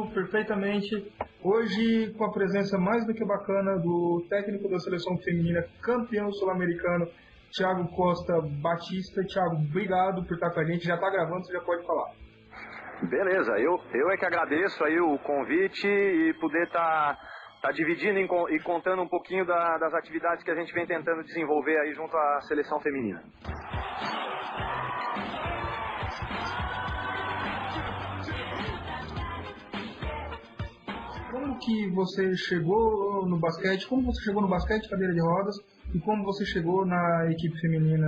lembro perfeitamente. Hoje, com a presença mais do que bacana do técnico da seleção feminina, campeão sul-americano, Thiago Costa Batista. Thiago, obrigado por estar com a gente. Já está gravando, você já pode falar. Beleza, eu é que agradeço aí o convite e poder estar dividindo e contando um pouquinho das atividades que a gente vem tentando desenvolver aí junto à seleção feminina. Como que você chegou no basquete? Como você chegou no basquete cadeira de rodas? E como você chegou na equipe feminina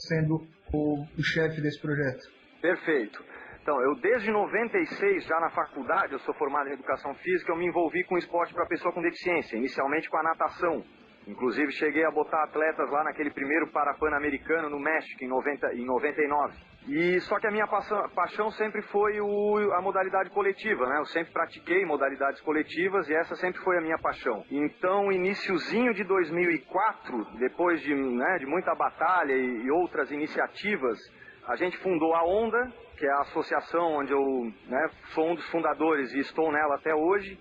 sendo o chefe desse projeto? Perfeito. Então, eu desde 96, já na faculdade, eu sou formado em Educação Física, eu me envolvi com esporte para pessoa com deficiência, inicialmente com a natação. Inclusive, cheguei a botar atletas lá naquele primeiro Parapan-Americano no México, em 99. E só que a minha paixão sempre foi a modalidade coletiva, né? Eu sempre pratiquei modalidades coletivas e essa sempre foi a minha paixão. Então, iniciozinho de 2004, depois de muita batalha e outras iniciativas, a gente fundou a Onda, que é a associação onde eu sou um dos fundadores e estou nela até hoje.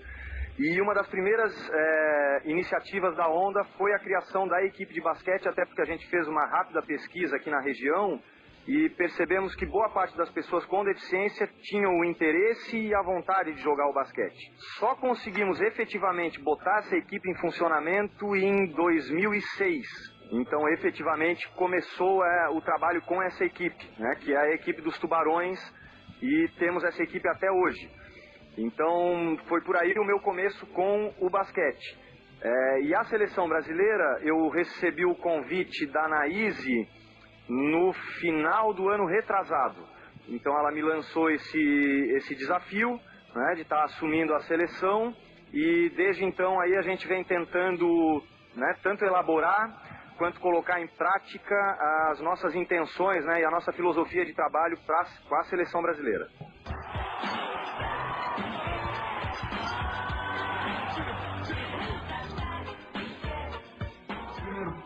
E uma das primeiras iniciativas da Onda foi a criação da equipe de basquete, até porque a gente fez uma rápida pesquisa aqui na região e percebemos que boa parte das pessoas com deficiência tinham o interesse e a vontade de jogar o basquete. Só conseguimos efetivamente botar essa equipe em funcionamento em 2006. Então, efetivamente, começou o trabalho com essa equipe, que é a equipe dos Tubarões, e temos essa equipe até hoje. Então, foi por aí o meu começo com o basquete. E a seleção brasileira, eu recebi o convite da Anaíse no final do ano retrasado. Então, ela me lançou esse desafio, de estar assumindo a seleção, e desde então aí a gente vem tentando tanto elaborar quanto colocar em prática as nossas intenções e a nossa filosofia de trabalho com a seleção brasileira.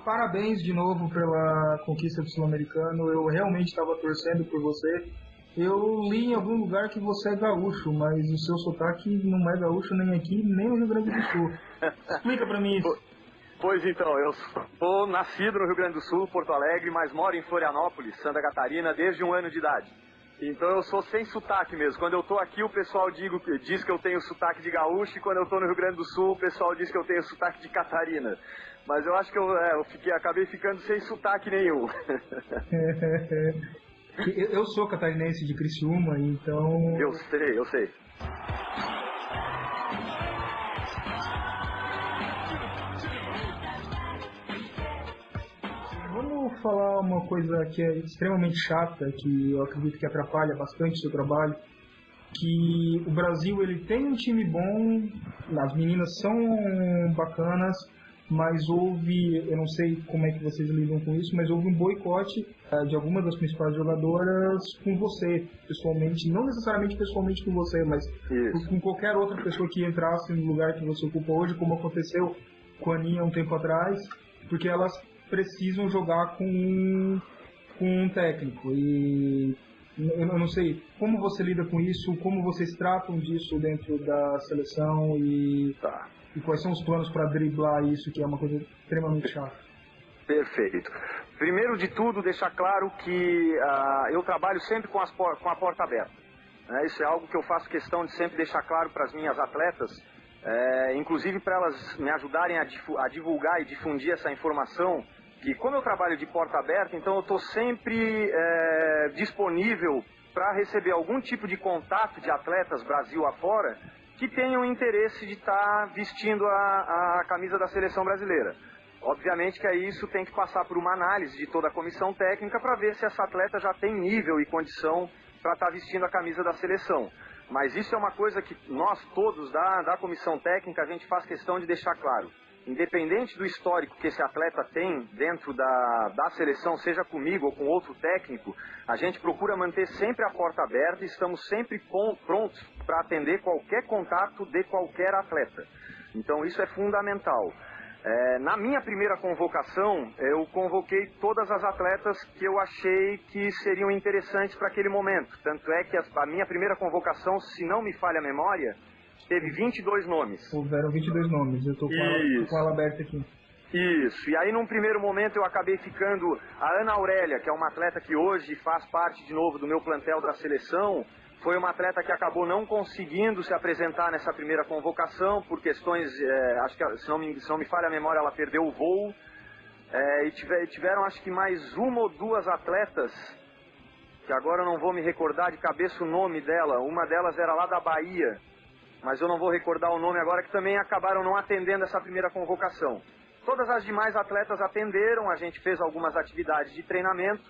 Parabéns de novo pela conquista do Sul-Americano. Eu realmente estava torcendo por você. Eu li em algum lugar que você é gaúcho, mas o seu sotaque não é gaúcho nem aqui, nem no Rio Grande do Sul. Explica pra mim isso. Pois então, eu sou nascido no Rio Grande do Sul, Porto Alegre, mas moro em Florianópolis, Santa Catarina, desde 1 ano de idade. Então eu sou sem sotaque mesmo. Quando eu tô aqui, o pessoal diz que eu tenho sotaque de gaúcho, e quando eu tô no Rio Grande do Sul, o pessoal diz que eu tenho sotaque de Catarina. Mas eu acho que acabei ficando sem sotaque nenhum. Eu sou catarinense de Criciúma, então... Eu sei. Vamos falar uma coisa que é extremamente chata, que eu acredito que atrapalha bastante o seu trabalho, que o Brasil ele tem um time bom, as meninas são bacanas, mas eu não sei como é que vocês lidam com isso, mas houve um boicote de algumas das principais jogadoras com você, pessoalmente, não necessariamente pessoalmente com você, mas com qualquer outra pessoa que entrasse no lugar que você ocupa hoje, como aconteceu com a Aninha um tempo atrás, porque elas precisam jogar com um técnico. E eu não sei como você lida com isso, como vocês tratam disso dentro da seleção e quais são os planos para driblar isso, que é uma coisa extremamente chata. Perfeito. Primeiro de tudo, deixar claro que eu trabalho sempre com a porta aberta. Isso é algo que eu faço questão de sempre deixar claro para as minhas atletas, inclusive para elas me ajudarem a divulgar e difundir essa informação, que como eu trabalho de porta aberta, então eu estou sempre disponível para receber algum tipo de contato de atletas Brasil afora que tenham interesse de estar vestindo a camisa da seleção brasileira. Obviamente que aí isso tem que passar por uma análise de toda a comissão técnica para ver se essa atleta já tem nível e condição para estar vestindo a camisa da seleção. Mas isso é uma coisa que nós todos da comissão técnica a gente faz questão de deixar claro. Independente do histórico que esse atleta tem dentro da seleção, seja comigo ou com outro técnico, a gente procura manter sempre a porta aberta e estamos sempre prontos para atender qualquer contato de qualquer atleta. Então isso é fundamental. Na minha primeira convocação, eu convoquei todas as atletas que eu achei que seriam interessantes para aquele momento. Tanto é que a minha primeira convocação, se não me falha a memória, teve 22 nomes. Houveram 22 nomes, eu estou com ela aberta aqui. Isso, e aí num primeiro momento eu acabei ficando a Ana Aurélia, que é uma atleta que hoje faz parte de novo do meu plantel da seleção, foi uma atleta que acabou não conseguindo se apresentar nessa primeira convocação por questões, acho que se não me falha a memória, ela perdeu o voo, e tiveram acho que mais uma ou duas atletas, que agora eu não vou me recordar de cabeça o nome dela, uma delas era lá da Bahia, mas eu não vou recordar o nome agora, que também acabaram não atendendo essa primeira convocação. Todas as demais atletas atenderam, a gente fez algumas atividades de treinamento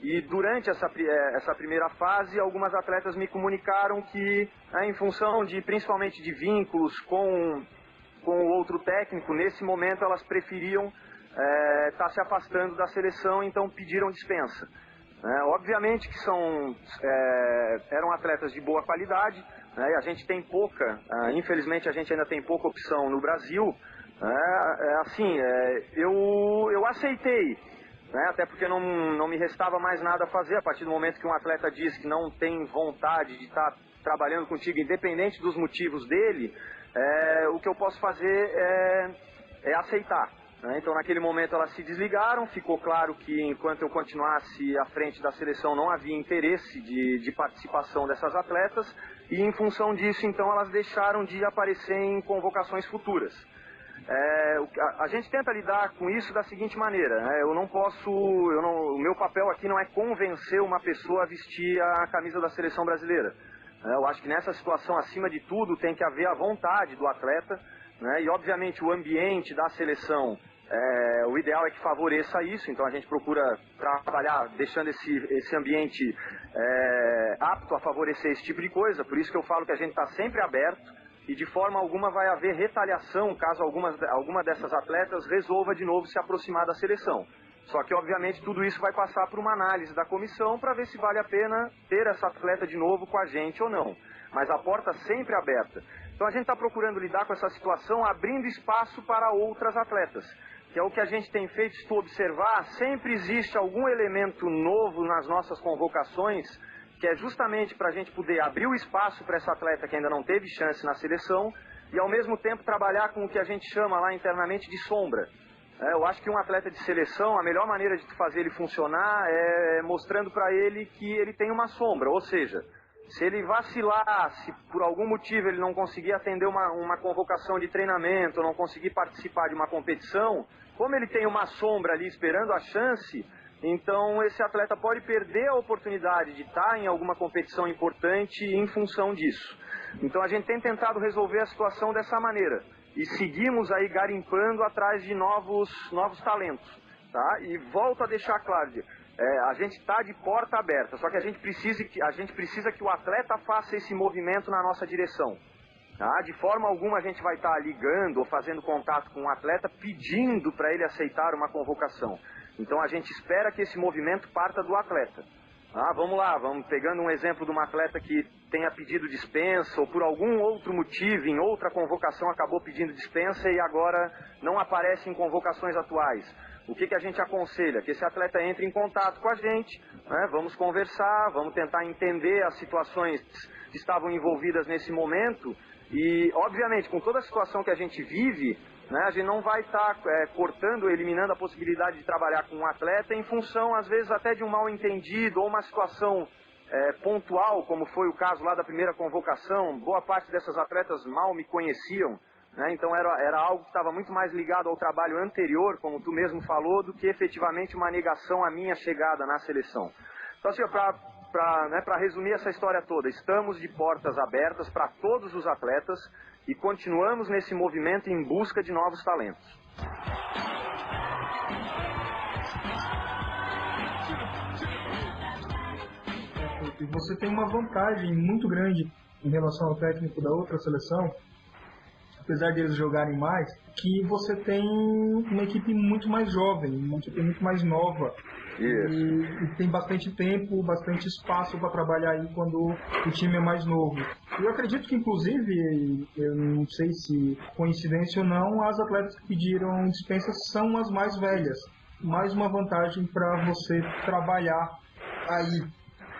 e durante essa primeira fase algumas atletas me comunicaram que, em função de principalmente de vínculos com o outro técnico, nesse momento elas preferiam estar se afastando da seleção, então pediram dispensa. Obviamente que eram atletas de boa qualidade, e a gente tem pouca, infelizmente a gente ainda tem pouca opção no Brasil. Eu aceitei, até porque não me restava mais nada a fazer. A partir do momento que um atleta diz que não tem vontade de estar trabalhando contigo, independente dos motivos dele, o que eu posso fazer é aceitar. Então naquele momento elas se desligaram, ficou claro que enquanto eu continuasse à frente da seleção não havia interesse de participação dessas atletas, e em função disso então elas deixaram de aparecer em convocações futuras. A gente tenta lidar com isso da seguinte maneira, o meu papel aqui não é convencer uma pessoa a vestir a camisa da seleção brasileira. Eu acho que nessa situação, acima de tudo, tem que haver a vontade do atleta, e obviamente o ambiente da seleção, o ideal é que favoreça isso, então a gente procura trabalhar deixando esse ambiente apto a favorecer esse tipo de coisa, por isso que eu falo que a gente está sempre aberto, e de forma alguma vai haver retaliação caso alguma dessas atletas resolva de novo se aproximar da seleção. Só que obviamente tudo isso vai passar por uma análise da comissão para ver se vale a pena ter essa atleta de novo com a gente ou não. Mas a porta sempre aberta. Então a gente está procurando lidar com essa situação abrindo espaço para outras atletas, que é o que a gente tem feito. Se tu observar, sempre existe algum elemento novo nas nossas convocações, que é justamente para a gente poder abrir o espaço para essa atleta que ainda não teve chance na seleção e ao mesmo tempo trabalhar com o que a gente chama lá internamente de sombra. Eu acho que um atleta de seleção, a melhor maneira de fazer ele funcionar é mostrando para ele que ele tem uma sombra, ou seja, se ele vacilar, se por algum motivo ele não conseguir atender uma convocação de treinamento, ou não conseguir participar de uma competição, como ele tem uma sombra ali esperando a chance, então esse atleta pode perder a oportunidade de estar em alguma competição importante em função disso. Então a gente tem tentado resolver a situação dessa maneira e seguimos aí garimpando atrás de novos talentos, tá? E volto a deixar claro, a gente está de porta aberta, só que a gente precisa que o atleta faça esse movimento na nossa direção. Tá? De forma alguma a gente vai estar ligando ou fazendo contato com o atleta pedindo para ele aceitar uma convocação. Então a gente espera que esse movimento parta do atleta. Vamos lá, vamos pegando um exemplo de uma atleta que tenha pedido dispensa ou por algum outro motivo, em outra convocação acabou pedindo dispensa e agora não aparece em convocações atuais. O que a gente aconselha? Que esse atleta entre em contato com a gente, vamos conversar, vamos tentar entender as situações que estavam envolvidas nesse momento e, obviamente, com toda a situação que a gente vive, a gente não vai estar cortando, eliminando a possibilidade de trabalhar com um atleta em função, às vezes, até de um mal-entendido ou uma situação pontual, como foi o caso lá da primeira convocação. Boa parte dessas atletas mal me conheciam, então era algo que estava muito mais ligado ao trabalho anterior, como tu mesmo falou, do que efetivamente uma negação à minha chegada na seleção. Então, assim, para resumir essa história toda, estamos de portas abertas para todos os atletas e continuamos nesse movimento em busca de novos talentos. E você tem uma vantagem muito grande em relação ao técnico da outra seleção, apesar de eles jogarem mais, que você tem uma equipe muito mais jovem, uma equipe muito mais nova. E tem bastante tempo, bastante espaço para trabalhar aí quando o time é mais novo. Eu acredito que, inclusive, eu não sei se coincidência ou não, as atletas que pediram dispensa são as mais velhas. Mais uma vantagem para você trabalhar aí.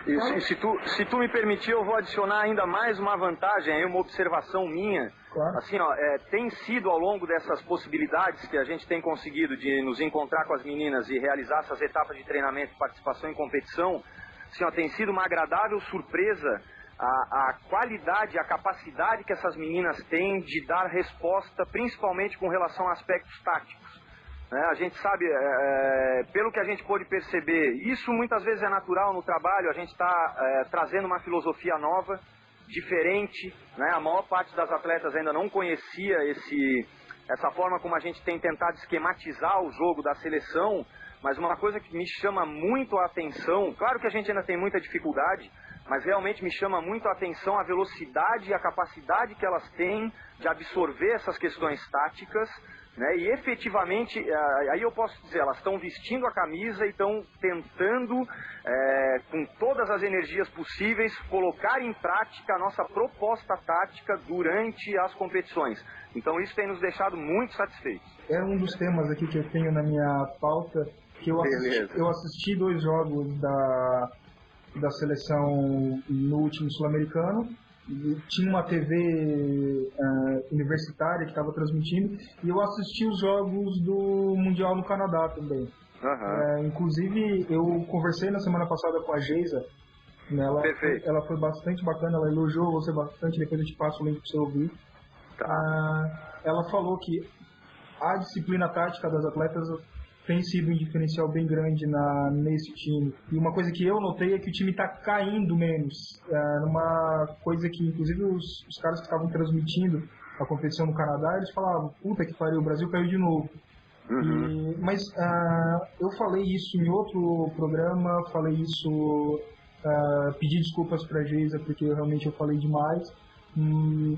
Isso, e se tu me permitir, eu vou adicionar ainda mais uma vantagem, aí uma observação minha. Claro. Assim, ó, tem sido ao longo dessas possibilidades que a gente tem conseguido de nos encontrar com as meninas e realizar essas etapas de treinamento e participação em competição, assim, ó, tem sido uma agradável surpresa a qualidade, a capacidade que essas meninas têm de dar resposta, principalmente com relação a aspectos táticos. A gente sabe, pelo que a gente pôde perceber, isso muitas vezes é natural no trabalho, a gente está trazendo uma filosofia nova, diferente, né? A maior parte das atletas ainda não conhecia essa forma como a gente tem tentado esquematizar o jogo da seleção, mas uma coisa que me chama muito a atenção, claro que a gente ainda tem muita dificuldade, mas realmente me chama muito a atenção a velocidade e a capacidade que elas têm de absorver essas questões táticas, né? E efetivamente, aí eu posso dizer, elas estão vestindo a camisa e estão tentando, com todas as energias possíveis, colocar em prática a nossa proposta tática durante as competições. Então isso tem nos deixado muito satisfeitos. É um dos temas aqui que eu tenho na minha pauta, que eu assisti 2 jogos da seleção no último Sul-Americano. Tinha uma TV universitária que estava transmitindo, e eu assisti os jogos do Mundial no Canadá também. Inclusive, eu conversei na semana passada com a Geisa, né, ela foi bastante bacana, ela elogiou você bastante, depois eu te passo o link para você ouvir. Ela falou que a disciplina tática das atletas tem sido um diferencial bem grande nesse time. E uma coisa que eu notei é que o time está caindo menos. Uma coisa que, inclusive, os caras que estavam transmitindo a competição no Canadá, eles falavam, puta que pariu, o Brasil caiu de novo. Mas eu falei isso em outro programa, pedi desculpas para a Geisa, porque realmente eu falei demais,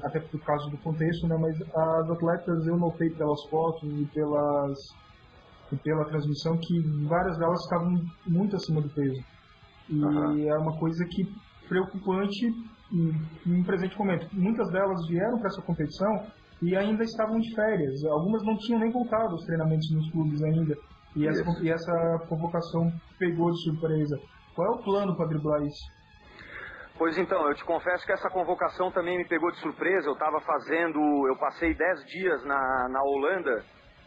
até por causa do contexto, né? Mas as atletas, eu notei pelas fotos e pela transmissão que várias delas estavam muito acima do peso. E é uma coisa que preocupante em presente momento. Muitas delas vieram para essa competição e ainda estavam de férias. Algumas não tinham nem voltado aos treinamentos nos clubes ainda. E essa convocação pegou de surpresa. Qual é o plano para driblar isso? Pois então, eu te confesso que essa convocação também me pegou de surpresa. Eu passei 10 dias na Holanda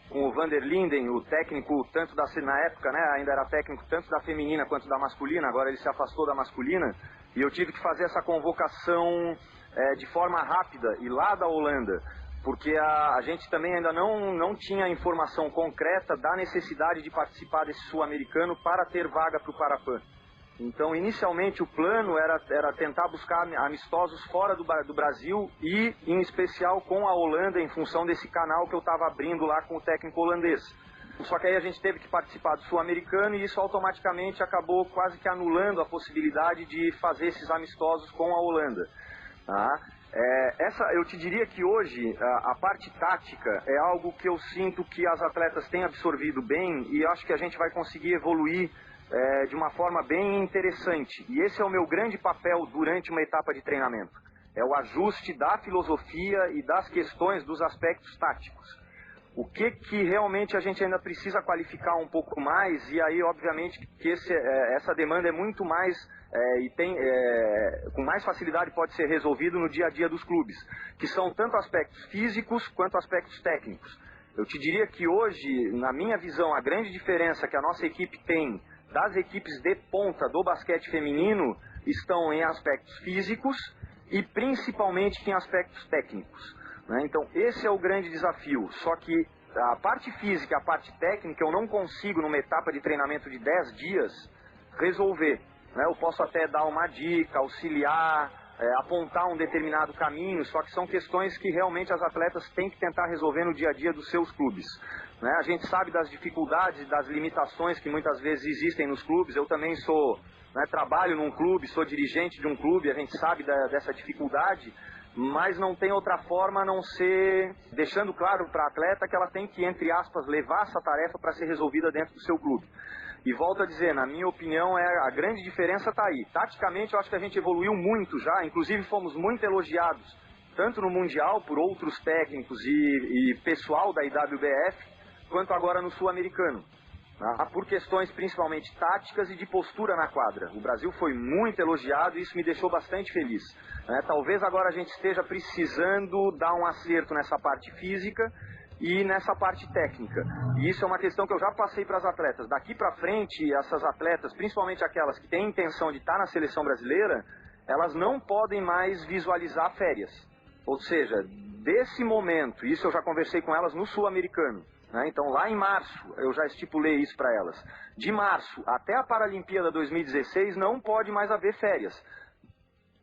com o Van der Linden, o técnico, tanto na época, né, ainda era técnico tanto da feminina quanto da masculina, agora ele se afastou da masculina, e eu tive que fazer essa convocação de forma rápida, e lá da Holanda, porque a gente também ainda não tinha informação concreta da necessidade de participar desse sul-americano para ter vaga para o Parapan. Então, inicialmente, o plano era tentar buscar amistosos fora do Brasil e, em especial, com a Holanda, em função desse canal que eu estava abrindo lá com o técnico holandês. Só que aí a gente teve que participar do Sul-Americano e isso automaticamente acabou quase que anulando a possibilidade de fazer esses amistosos com a Holanda. Eu te diria que hoje a parte tática é algo que eu sinto que as atletas têm absorvido bem e acho que a gente vai conseguir evoluir de uma forma bem interessante. E esse é o meu grande papel durante uma etapa de treinamento. É o ajuste da filosofia e das questões dos aspectos táticos. O que realmente a gente ainda precisa qualificar um pouco mais, e aí obviamente que essa demanda é muito mais, com mais facilidade pode ser resolvido no dia a dia dos clubes, que são tanto aspectos físicos quanto aspectos técnicos. Eu te diria que hoje, na minha visão, a grande diferença que a nossa equipe tem das equipes de ponta do basquete feminino estão em aspectos físicos e principalmente em aspectos técnicos, né? Então esse é o grande desafio, só que a parte física, a parte técnica eu não consigo numa etapa de treinamento de 10 dias resolver, né? Eu posso até dar uma dica, auxiliar, apontar um determinado caminho, só que são questões que realmente as atletas têm que tentar resolver no dia a dia dos seus clubes, né? A gente sabe das dificuldades, das limitações que muitas vezes existem nos clubes. Eu também trabalho num clube, sou dirigente de um clube, a gente sabe dessa dificuldade, mas não tem outra forma a não ser deixando claro para a atleta que ela tem que, entre aspas, levar essa tarefa para ser resolvida dentro do seu clube. E volto a dizer, na minha opinião, a grande diferença está aí. Taticamente, eu acho que a gente evoluiu muito já, inclusive fomos muito elogiados, tanto no Mundial, por outros técnicos e pessoal da IWBF, quanto agora no Sul-Americano. por questões principalmente táticas e de postura na quadra. O Brasil foi muito elogiado e isso me deixou bastante feliz. Talvez agora a gente esteja precisando dar um acerto nessa parte física e nessa parte técnica. E isso é uma questão que eu já passei para as atletas. Daqui para frente, essas atletas, principalmente aquelas que têm intenção de estar na seleção brasileira, elas não podem mais visualizar férias. Ou seja, desse momento, isso eu já conversei com elas no Sul-Americano, então lá em março eu já estipulei isso para elas. De março até a Paralimpíada 2016 não pode mais haver férias.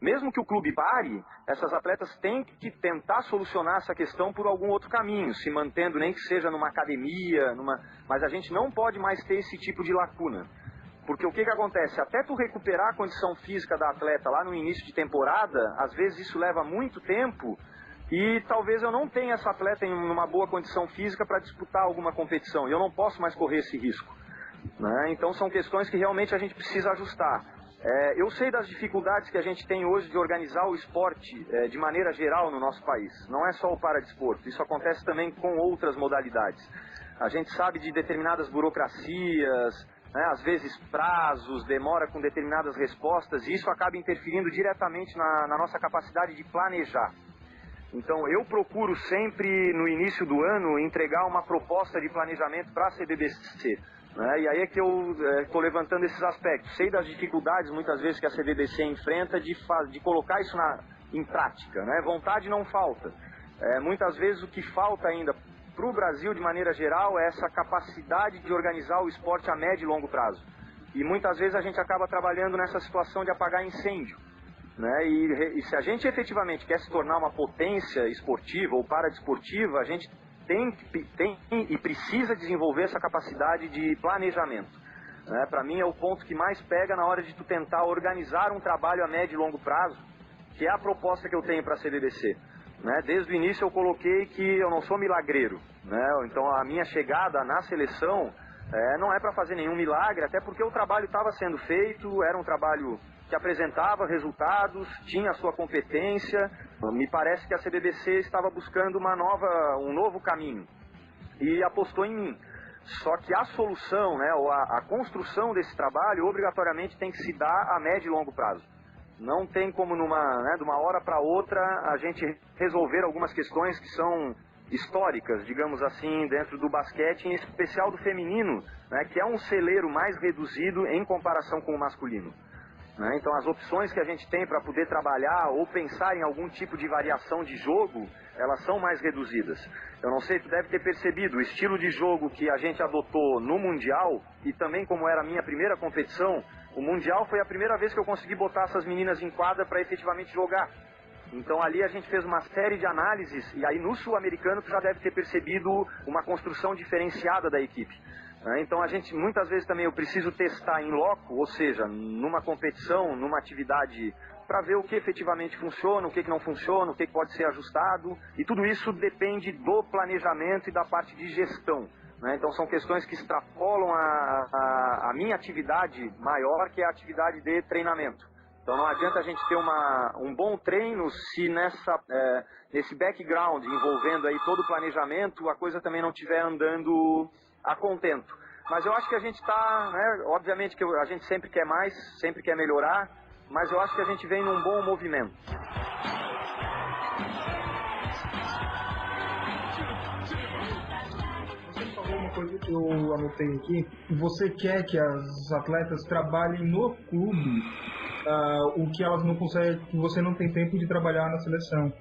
Mesmo que o clube pare, essas atletas têm que tentar solucionar essa questão por algum outro caminho, se mantendo nem que seja numa academia, mas a gente não pode mais ter esse tipo de lacuna. Porque o que acontece? Até tu recuperar a condição física da atleta lá no início de temporada, às vezes isso leva muito tempo e talvez eu não tenha essa atleta em uma boa condição física para disputar alguma competição e eu não posso mais correr esse risco. Então são questões que realmente a gente precisa ajustar. Eu sei das dificuldades que a gente tem hoje de organizar o esporte de maneira geral no nosso país. Não é só o paradesporto, isso acontece também com outras modalidades. A gente sabe de determinadas burocracias, às vezes prazos, demora com determinadas respostas e isso acaba interferindo diretamente na nossa capacidade de planejar. Então eu procuro sempre no início do ano entregar uma proposta de planejamento para a CBDC. E aí é que eu estou levantando esses aspectos. Sei das dificuldades muitas vezes que a CBDC enfrenta de colocar isso em prática. Vontade não falta. Muitas vezes o que falta ainda para o Brasil de maneira geral é essa capacidade de organizar o esporte a médio e longo prazo. E muitas vezes a gente acaba trabalhando nessa situação de apagar incêndio. E se a gente efetivamente quer se tornar uma potência esportiva ou paradesportiva, a gente tem e precisa desenvolver essa capacidade de planejamento. Para mim é o ponto que mais pega na hora de tu tentar organizar um trabalho a médio e longo prazo, que é a proposta que eu tenho para a CBDC. Desde o início eu coloquei que eu não sou milagreiro. Então a minha chegada na seleção não é para fazer nenhum milagre, até porque o trabalho estava sendo feito, era um trabalho que apresentava resultados, tinha a sua competência. Me parece que a CBDC estava buscando um novo caminho e apostou em mim. Só que a solução, ou a construção desse trabalho, obrigatoriamente tem que se dar a médio e longo prazo. Não tem como de uma hora para outra a gente resolver algumas questões que são históricas, digamos assim, dentro do basquete, em especial do feminino, que é um celeiro mais reduzido em comparação com o masculino. Então as opções que a gente tem para poder trabalhar ou pensar em algum tipo de variação de jogo, elas são mais reduzidas. Eu não sei, tu deve ter percebido, o estilo de jogo que a gente adotou no Mundial, e também como era a minha primeira competição, o Mundial foi a primeira vez que eu consegui botar essas meninas em quadra para efetivamente jogar. Então ali a gente fez uma série de análises, e aí no Sul-Americano tu já deve ter percebido uma construção diferenciada da equipe. Então a gente, muitas vezes também eu preciso testar em loco, ou seja, numa competição, numa atividade, para ver o que efetivamente funciona, o que não funciona, o que pode ser ajustado, e tudo isso depende do planejamento e da parte de gestão. Então são questões que extrapolam a minha atividade maior, que é a atividade de treinamento. Então não adianta a gente ter um bom treino se nesse background envolvendo aí todo o planejamento, a coisa também não estiver andando a contento. Mas eu acho que a gente está, obviamente que a gente sempre quer mais, sempre quer melhorar, mas eu acho que a gente vem num bom movimento. Você falou uma coisa que eu anotei aqui. Você quer que as atletas trabalhem no clube o que elas não conseguem, que você não tem tempo de trabalhar na seleção.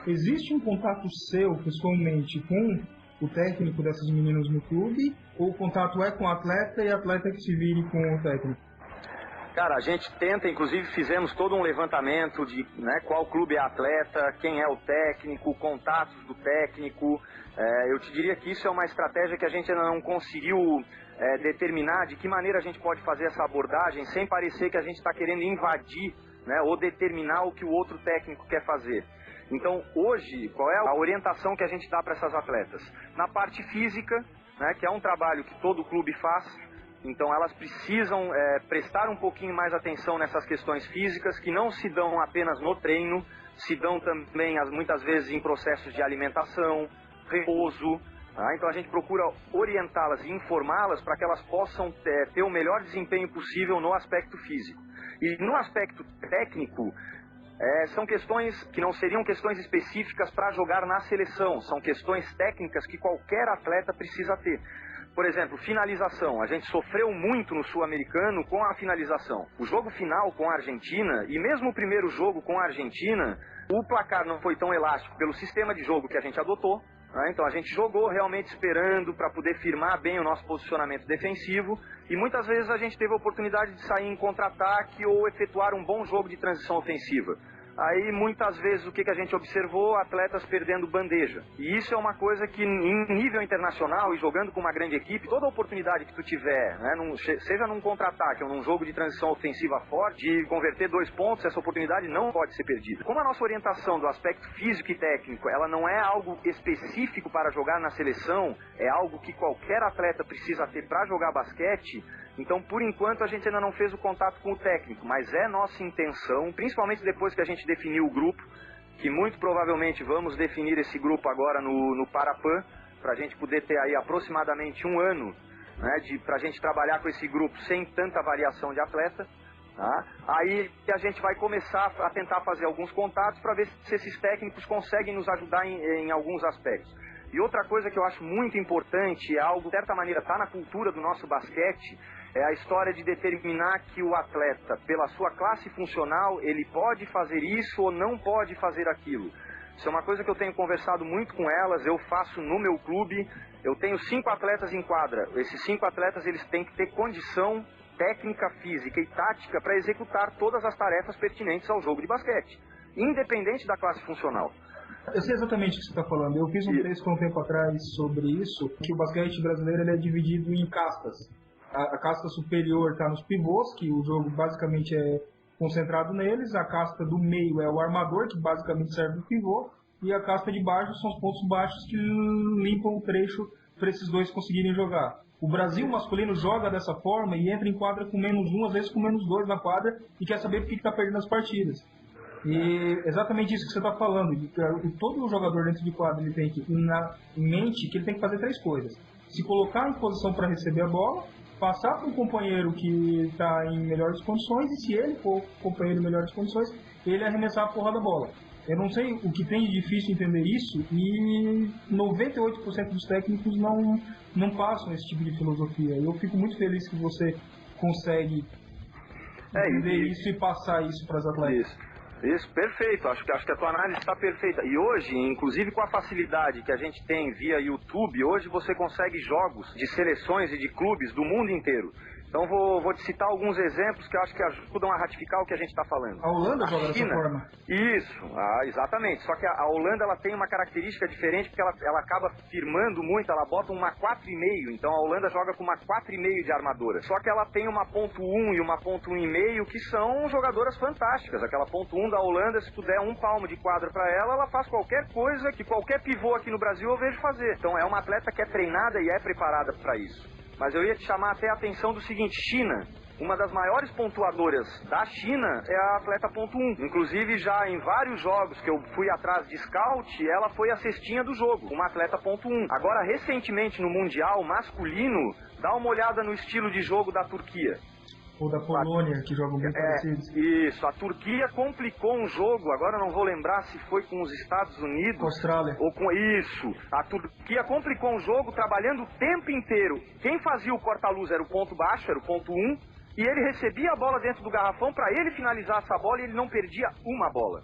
Existe um contato seu, pessoalmente, com o técnico dessas meninas no clube, ou o contato é com o atleta e a atleta que se vire com o técnico? Cara, a gente tenta, inclusive fizemos todo um levantamento de qual clube é atleta, quem é o técnico, contatos do técnico. Eu te diria que isso é uma estratégia que a gente ainda não conseguiu determinar de que maneira a gente pode fazer essa abordagem sem parecer que a gente está querendo invadir ou determinar o que o outro técnico quer fazer. Então, hoje, qual é a orientação que a gente dá para essas atletas? Na parte física, que é um trabalho que todo clube faz, então elas precisam prestar um pouquinho mais atenção nessas questões físicas, que não se dão apenas no treino, se dão também muitas vezes em processos de alimentação, repouso, Então a gente procura orientá-las e informá-las para que elas possam ter o melhor desempenho possível no aspecto físico. E no aspecto técnico, são questões que não seriam questões específicas para jogar na seleção, são questões técnicas que qualquer atleta precisa ter. Por exemplo, finalização. A gente sofreu muito no Sul-Americano com a finalização. O jogo final com a Argentina, e mesmo o primeiro jogo com a Argentina, o placar não foi tão elástico pelo sistema de jogo que a gente adotou. Então a gente jogou realmente esperando para poder firmar bem o nosso posicionamento defensivo, e muitas vezes a gente teve a oportunidade de sair em contra-ataque ou efetuar um bom jogo de transição ofensiva. Aí muitas vezes o que a gente observou? Atletas perdendo bandeja. E isso é uma coisa que em nível internacional e jogando com uma grande equipe, toda oportunidade que tu tiver, né, seja num contra-ataque ou num jogo de transição ofensiva forte, de converter 2 pontos, essa oportunidade não pode ser perdida. Como a nossa orientação do aspecto físico e técnico, ela não é algo específico para jogar na seleção, é algo que qualquer atleta precisa ter para jogar basquete. Então, por enquanto, a gente ainda não fez o contato com o técnico, mas é nossa intenção, principalmente depois que a gente definiu o grupo, que muito provavelmente vamos definir esse grupo agora no Parapan, para a gente poder ter aí aproximadamente 1 ano, né, para a gente trabalhar com esse grupo sem tanta variação de atleta. Tá? Aí a gente vai começar a tentar fazer alguns contatos para ver se esses técnicos conseguem nos ajudar em alguns aspectos. E outra coisa que eu acho muito importante, é algo, de certa maneira, está na cultura do nosso basquete, é a história de determinar que o atleta, pela sua classe funcional, ele pode fazer isso ou não pode fazer aquilo. Isso é uma coisa que eu tenho conversado muito com elas, eu faço no meu clube, eu tenho 5 atletas em quadra. Esses 5 atletas, eles têm que ter condição técnica, física e tática para executar todas as tarefas pertinentes ao jogo de basquete, independente da classe funcional. Eu sei exatamente o que você está falando. Eu fiz um texto há um tempo atrás sobre isso, que o basquete brasileiro ele é dividido em castas. A casta superior está nos pivôs, que o jogo basicamente é concentrado neles. A casta do meio é o armador, que basicamente serve de pivô. E a casta de baixo são os pontos baixos que limpam o trecho para esses dois conseguirem jogar. O Brasil masculino joga dessa forma e entra em quadra com -1, às vezes com -2 na quadra, e quer saber por que está perdendo as partidas. E exatamente isso que você está falando, de que todo jogador dentro de quadra ele tem que ter em mente que ele tem que fazer 3 coisas. Se colocar em posição para receber a bola, passar para um companheiro que está em melhores condições, e se ele for o companheiro em melhores condições, ele arremessar a porra da bola. Eu não sei o que tem de difícil entender isso, e 98% dos técnicos não passam esse tipo de filosofia. Eu fico muito feliz que você consegue entender isso e passar isso para as atletas. Isso, perfeito. Acho que a tua análise está perfeita. E hoje, inclusive com a facilidade que a gente tem via YouTube, hoje você consegue jogos de seleções e de clubes do mundo inteiro. Então vou te citar alguns exemplos que eu acho que ajudam a ratificar o que a gente está falando. A Holanda joga dessa forma. Isso, exatamente. Só que a Holanda ela tem uma característica diferente, porque ela acaba firmando muito, ela bota uma 4,5. Então a Holanda joga com uma 4,5 de armadura. Só que ela tem uma ponto .1 e uma ponto .1,5 que são jogadoras fantásticas. Aquela ponto .1 da Holanda, se tu der 1 palmo de quadra para ela faz qualquer coisa que qualquer pivô aqui no Brasil eu vejo fazer. Então é uma atleta que é treinada e é preparada para isso. Mas eu ia te chamar até a atenção do seguinte: China. Uma das maiores pontuadoras da China é a atleta ponto .1. Inclusive, já em vários jogos que eu fui atrás de scout, ela foi a cestinha do jogo, uma atleta ponto .1. Agora, recentemente no Mundial masculino, dá uma olhada no estilo de jogo da Turquia. Ou da Polônia, que jogam bem parecidos. Isso, a Turquia complicou um jogo, agora não vou lembrar se foi com os Estados Unidos... Austrália. Ou com isso, a Turquia complicou um jogo trabalhando o tempo inteiro. Quem fazia o corta-luz era o ponto baixo, era o ponto 1, e ele recebia a bola dentro do garrafão para ele finalizar essa bola, e ele não perdia uma bola.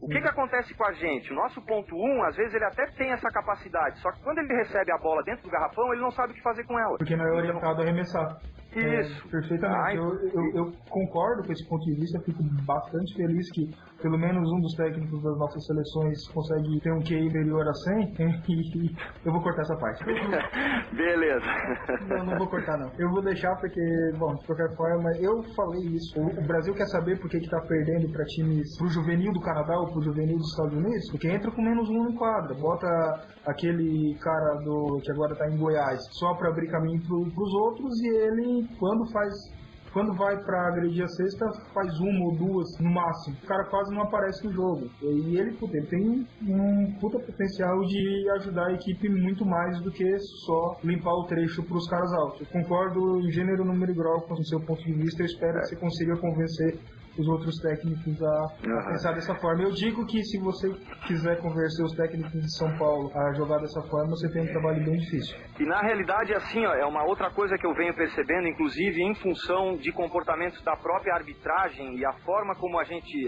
O que acontece com a gente? O nosso ponto 1, às vezes ele até tem essa capacidade, só que quando ele recebe a bola dentro do garrafão, ele não sabe o que fazer com ela. Porque não é orientado a arremessar. Isso. Perfeitamente. Eu concordo com esse ponto de vista, fico bastante feliz que pelo menos um dos técnicos das nossas seleções consegue ter um QI inferior a 100, e eu vou cortar essa parte. Beleza. Não vou cortar não. Eu vou deixar porque, bom, de qualquer forma, eu falei isso. O Brasil quer saber por que está perdendo para times, pro juvenil do Canadá ou pro juvenil dos Estados Unidos, porque entra com -1 no quadro, bota aquele cara que agora está em Goiás só para abrir caminho pros outros, e ele, quando faz Quando vai pra agredir a cesta, faz uma ou duas no máximo. O cara quase não aparece no jogo. E ele tem um puta potencial de ajudar a equipe muito mais do que só limpar o trecho pros caras altos. Eu concordo em gênero, número e grau com o seu ponto de vista. Eu espero que você consiga convencer os outros técnicos a pensar dessa forma. Eu digo que se você quiser convencer os técnicos de São Paulo a jogar dessa forma, você tem um trabalho bem difícil. E na realidade, assim, ó, é uma outra coisa que eu venho percebendo, inclusive em função de comportamentos da própria arbitragem e a forma como a gente,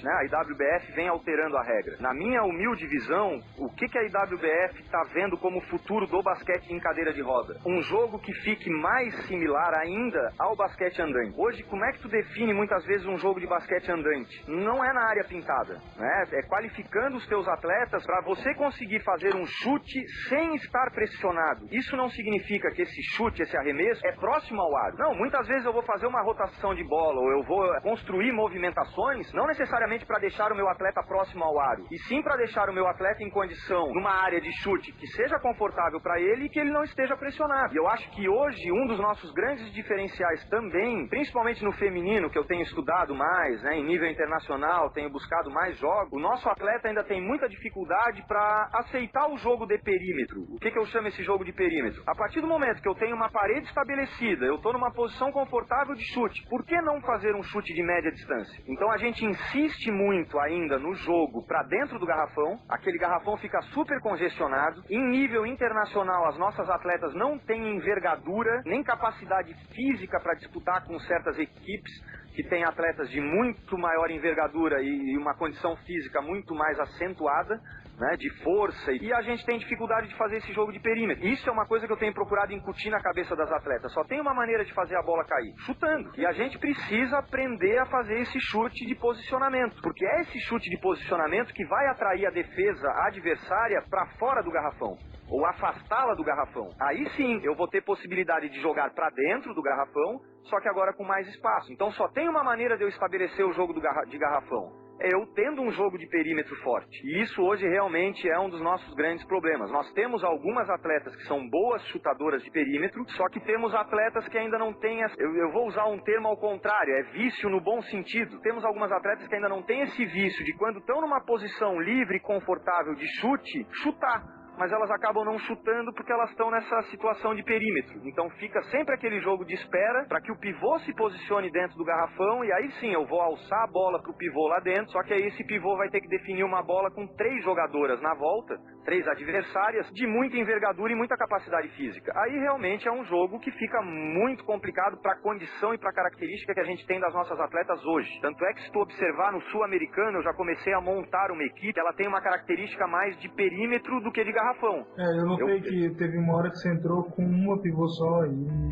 né, a IWBF vem alterando a regra. Na minha humilde visão, o que a IWBF está vendo como futuro do basquete em cadeira de roda? Um jogo que fique mais similar ainda ao basquete andante. Hoje, como é que tu define muitas vezes um jogo de basquete andante? Não é na área pintada, né? É qualificando os teus atletas para você conseguir fazer um chute sem estar pressionado. Isso não significa que esse chute, esse arremesso, é próximo ao aro. Não, muitas vezes eu vou fazer uma rotação de bola ou eu vou construir movimentações, não necessariamente para deixar o meu atleta próximo ao aro, e sim para deixar o meu atleta em condição, numa área de chute que seja confortável para ele e que ele não esteja pressionado. E eu acho que hoje um dos nossos grandes diferenciais também, principalmente no feminino, que eu tenho estudado mais, né, em nível internacional, tenho buscado mais jogos, o nosso atleta ainda tem muita dificuldade para aceitar o jogo de perímetro. O que eu chamo esse jogo de perímetro? A partir do momento que eu tenho uma parede estabelecida, eu estou numa posição confortável de chute, por que não fazer um chute de média distância? Então a gente insiste muito ainda no jogo para dentro do garrafão, aquele garrafão fica super congestionado. Em nível internacional, as nossas atletas não têm envergadura, nem capacidade física para disputar com certas equipes que têm atletas de muito maior envergadura e uma condição física muito mais acentuada, né, de força, e a gente tem dificuldade de fazer esse jogo de perímetro. Isso é uma coisa que eu tenho procurado incutir na cabeça das atletas. Só tem uma maneira de fazer a bola cair, chutando. E a gente precisa aprender a fazer esse chute de posicionamento, porque é esse chute de posicionamento que vai atrair a defesa adversária para fora do garrafão, ou afastá-la do garrafão. Aí sim, eu vou ter possibilidade de jogar para dentro do garrafão, só que agora com mais espaço. Então só tem uma maneira de eu estabelecer o jogo de garrafão. É eu tendo um jogo de perímetro forte. E isso hoje realmente é um dos nossos grandes problemas. Nós temos algumas atletas que são boas chutadoras de perímetro, só que temos atletas que ainda não têm... Eu vou usar um termo ao contrário, é vício no bom sentido. Temos algumas atletas que ainda não têm esse vício de quando estão numa posição livre e confortável de chute, chutar. Mas elas acabam não chutando porque elas estão nessa situação de perímetro. Então fica sempre aquele jogo de espera para que o pivô se posicione dentro do garrafão, e aí sim eu vou alçar a bola para o pivô lá dentro, só que aí esse pivô vai ter que definir uma bola com 3 jogadoras na volta, 3 adversárias, de muita envergadura e muita capacidade física. Aí realmente é um jogo que fica muito complicado para a condição e para a característica que a gente tem das nossas atletas hoje. Tanto é que se tu observar no sul-americano, eu já comecei a montar uma equipe, ela tem uma característica mais de perímetro do que de garrafão. Eu notei que teve uma hora que você entrou com uma pivô só.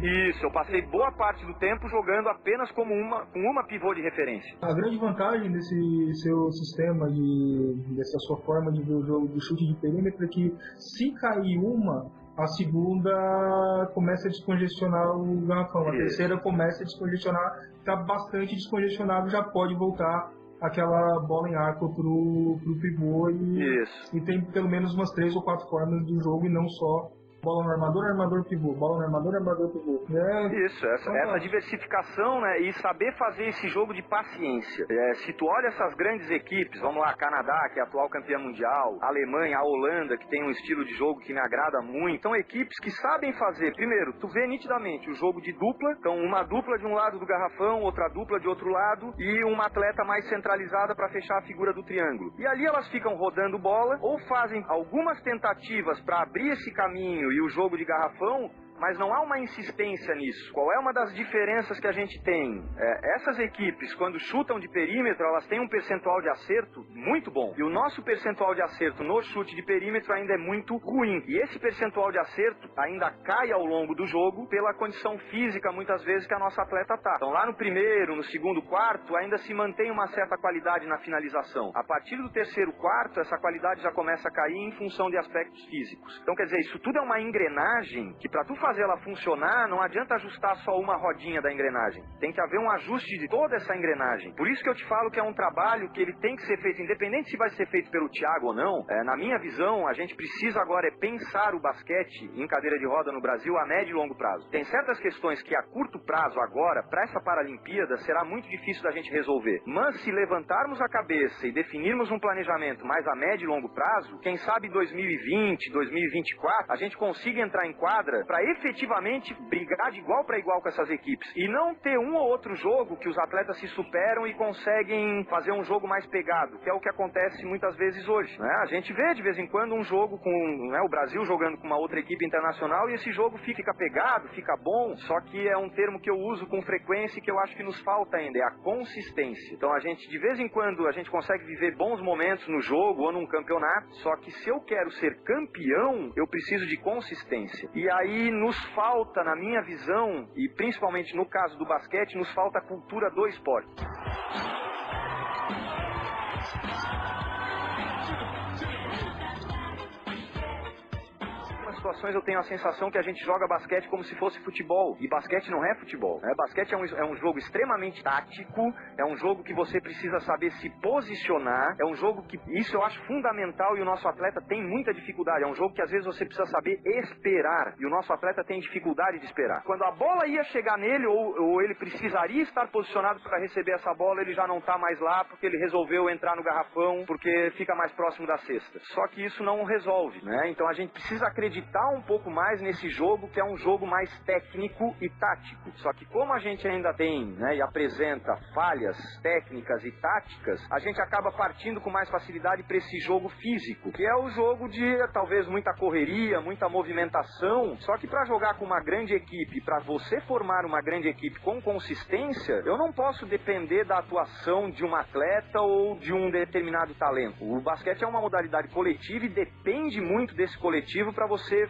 Isso, eu passei boa parte do tempo jogando apenas com uma pivô de referência. A grande vantagem desse seu sistema, dessa sua forma de ver o jogo de chute de perímetro, é que se cair uma, a segunda começa a descongestionar o garrafão, a terceira começa a descongestionar, está bastante descongestionado, já pode voltar aquela bola em arco pro pivô e tem pelo menos umas 3 ou 4 formas do jogo e não só bola no armador, armador, pivô, bola no armador, armador, pivô. Isso, essa diversificação, né, e saber fazer esse jogo de paciência. Se tu olha essas grandes equipes, vamos lá, Canadá, que é atual campeã mundial, a Alemanha, a Holanda, que tem um estilo de jogo que me agrada muito, são equipes que sabem fazer, primeiro, tu vê nitidamente o jogo de dupla, então uma dupla de um lado do garrafão, outra dupla de outro lado, e uma atleta mais centralizada para fechar a figura do triângulo. E ali elas ficam rodando bola, ou fazem algumas tentativas para abrir esse caminho e o jogo de garrafão, mas não há uma insistência nisso. Qual é uma das diferenças que a gente tem? Essas equipes, quando chutam de perímetro, elas têm um percentual de acerto muito bom. E o nosso percentual de acerto no chute de perímetro ainda é muito ruim. E esse percentual de acerto ainda cai ao longo do jogo pela condição física, muitas vezes, que a nossa atleta está. Então lá no primeiro, no segundo quarto, ainda se mantém uma certa qualidade na finalização. A partir do terceiro quarto, essa qualidade já começa a cair em função de aspectos físicos. Então, quer dizer, isso tudo é uma engrenagem que, para tu fazer fazer ela funcionar, não adianta ajustar só uma rodinha da engrenagem. Tem que haver um ajuste de toda essa engrenagem. Por isso que eu te falo que é um trabalho que ele tem que ser feito, independente se vai ser feito pelo Thiago ou não. Na minha visão, a gente precisa agora pensar o basquete em cadeira de roda no Brasil a médio e longo prazo. Tem certas questões que a curto prazo agora, para essa Paralimpíada, será muito difícil da gente resolver. Mas se levantarmos a cabeça e definirmos um planejamento mais a médio e longo prazo, quem sabe 2020, 2024, a gente consiga entrar em quadra para efetivamente brigar de igual para igual com essas equipes. E não ter um ou outro jogo que os atletas se superam e conseguem fazer um jogo mais pegado, que é o que acontece muitas vezes hoje, né? A gente vê de vez em quando um jogo com o Brasil jogando com uma outra equipe internacional e esse jogo fica pegado, fica bom, só que é um termo que eu uso com frequência e que eu acho que nos falta ainda, é a consistência. Então a gente, de vez em quando, a gente consegue viver bons momentos no jogo ou num campeonato, só que se eu quero ser campeão, eu preciso de consistência. E aí nos falta, na minha visão, e principalmente no caso do basquete, nos falta a cultura do esporte. Situações eu tenho a sensação que a gente joga basquete como se fosse futebol, e basquete não é futebol, né? Basquete é um jogo extremamente tático, é um jogo que você precisa saber se posicionar, é um jogo que, isso eu acho fundamental e o nosso atleta tem muita dificuldade, é um jogo que às vezes você precisa saber esperar, e o nosso atleta tem dificuldade de esperar. Quando a bola ia chegar nele, ou ele precisaria estar posicionado para receber essa bola, ele já não está mais lá, porque ele resolveu entrar no garrafão, porque fica mais próximo da cesta. Só que isso não resolve, né? Então a gente precisa acreditar um pouco mais nesse jogo, que é um jogo mais técnico e tático. Só que como a gente ainda tem, né, e apresenta falhas técnicas e táticas, a gente acaba partindo com mais facilidade para esse jogo físico, que é o jogo de talvez muita correria, muita movimentação. Só que para jogar com uma grande equipe, para você formar uma grande equipe com consistência, eu não posso depender da atuação de um atleta ou de um determinado talento. O basquete é uma modalidade coletiva e depende muito desse coletivo para você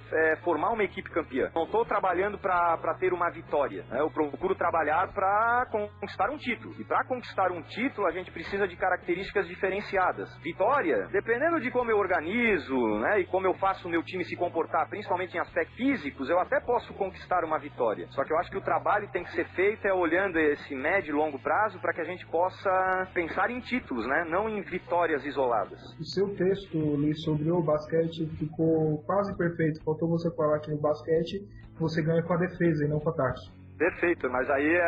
formar uma equipe campeã. Não estou trabalhando para ter uma vitória, né? Eu procuro trabalhar para conquistar um título. E para conquistar um título, a gente precisa de características diferenciadas. Vitória, dependendo de como eu organizo, né, e como eu faço o meu time se comportar, principalmente em aspectos físicos, eu até posso conquistar uma vitória. Só que eu acho que o trabalho tem que ser feito olhando esse médio e longo prazo para que a gente possa pensar em títulos, né, não em vitórias isoladas. O seu texto, Luiz, sobre o basquete ficou quase perfeito. Faltou você falar que no basquete você ganha com a defesa e não com o ataque. Perfeito, mas aí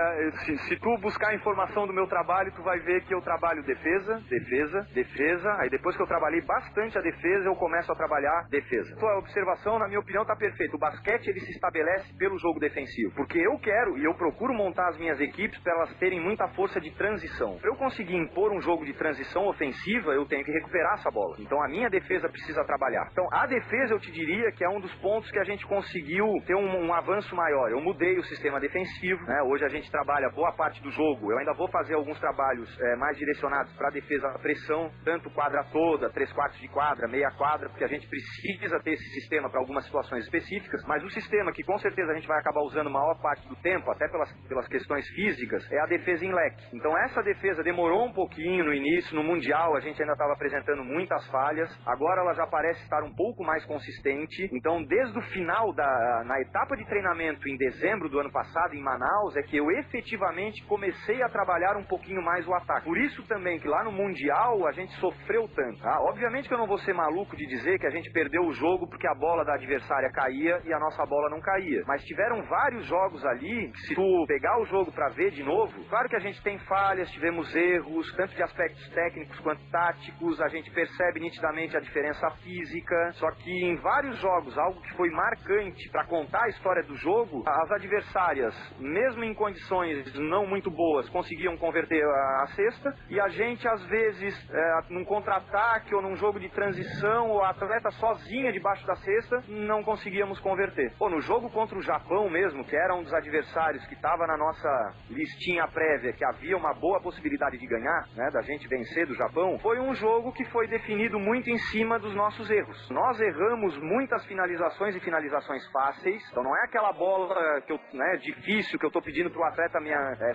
se tu buscar a informação do meu trabalho, tu vai ver que eu trabalho defesa, aí depois que eu trabalhei bastante a defesa, eu começo a trabalhar defesa. Sua observação, na minha opinião, tá perfeita. O basquete, ele se estabelece pelo jogo defensivo, porque eu quero e eu procuro montar as minhas equipes para elas terem muita força de transição. Para eu conseguir impor um jogo de transição ofensiva, eu tenho que recuperar essa bola. Então a minha defesa precisa trabalhar. Então a defesa, eu te diria que é um dos pontos que a gente conseguiu ter um avanço maior. Eu mudei o sistema defensivo, né? Hoje a gente trabalha boa parte do jogo. Eu ainda vou fazer alguns trabalhos mais direcionados para defesa da pressão, tanto quadra toda, 3/4 de quadra, meia quadra, porque a gente precisa ter esse sistema para algumas situações específicas, mas o sistema que com certeza a gente vai acabar usando maior parte do tempo, até pelas questões físicas, é a defesa em leque. Então essa defesa demorou um pouquinho no início, no Mundial a gente ainda estava apresentando muitas falhas, agora ela já parece estar um pouco mais consistente. Então desde o final na etapa de treinamento em dezembro do ano passado, em Manaus, é que eu efetivamente comecei a trabalhar um pouquinho mais o ataque. Por isso também que lá no Mundial a gente sofreu tanto, tá? Obviamente que eu não vou ser maluco de dizer que a gente perdeu o jogo porque a bola da adversária caía e a nossa bola não caía. Mas tiveram vários jogos ali, que se tu pegar o jogo pra ver de novo, claro que a gente tem falhas, tivemos erros, tanto de aspectos técnicos quanto táticos, a gente percebe nitidamente a diferença física, só que em vários jogos, algo que foi marcante pra contar a história do jogo, as adversárias, mesmo em condições não muito boas, conseguiam converter a cesta, e a gente às vezes num contra-ataque ou num jogo de transição, ou a atleta sozinha debaixo da cesta, não conseguíamos converter. No jogo contra o Japão mesmo, que era um dos adversários que estava na nossa listinha prévia, que havia uma boa possibilidade de ganhar, né, da gente vencer do Japão, foi um jogo que foi definido muito em cima dos nossos erros. Nós erramos muitas finalizações e finalizações fáceis, então não é aquela bola que difícil, que eu tô pedindo pro atleta